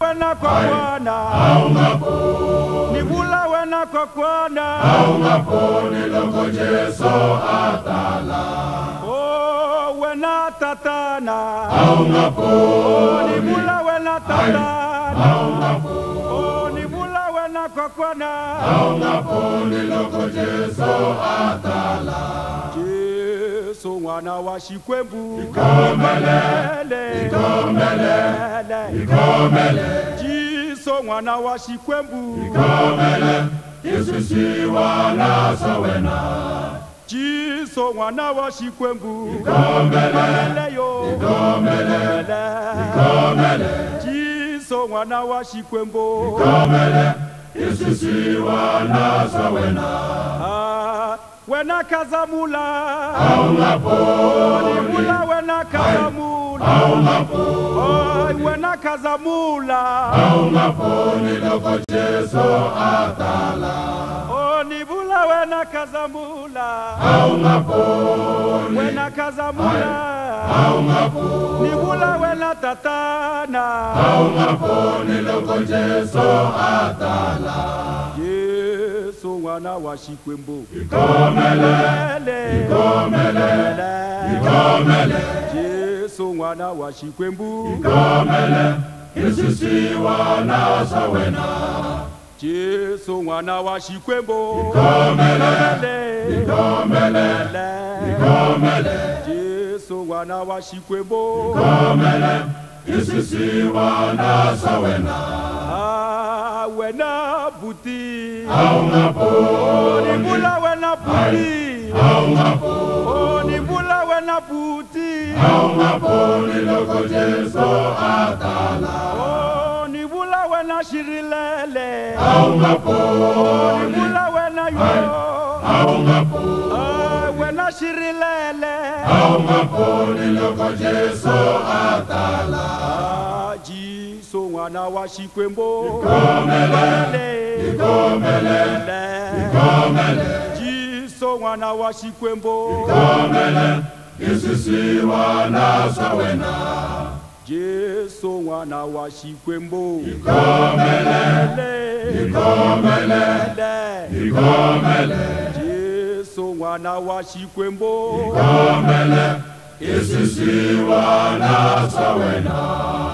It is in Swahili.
wena kwa Bwana nibula wena kwa Bwana niloko Jesu atala oh wena tatana nibula wena tatana oh nibula wena kwa Bwana niloko Jesu atala Jesu mwana wa Shikwembu ikomele Jesu mwana wa Shikwembu ikomele Yesu wana sawena Jesu mwana wa Shikwembu ikomele Jesu mwana wa Shikwembu ikomele Yesu wana sawena wena kazamula nibula wena kazamula wena kazamula niloko Jesu atala nibula wena kazamula wena kazamula nibula wena tatana niloko Jesu atala Yesu mwana wa Shikwembu ikomele Jesu mwana wa Shikwembu ikomele Yesu wana sawena Jesu mwana wa Shikwembu ikomele Jesu mwana wa Shikwembu ikomele Yesu wana sawena wena buti nibula wena buti nibula wena buti niloko Jesu atala nibula wena shirilele nibula wena wena shirilele niloko Jesu atala Jesu mwana wa Shikwembu ikomele Jesu mwana wa Shikwembu ikomele Yesu wana sawena Jesu mwana wa Shikwembu ikomele Jesu mwana wa Shikwembu ikomele Yesu wana sawena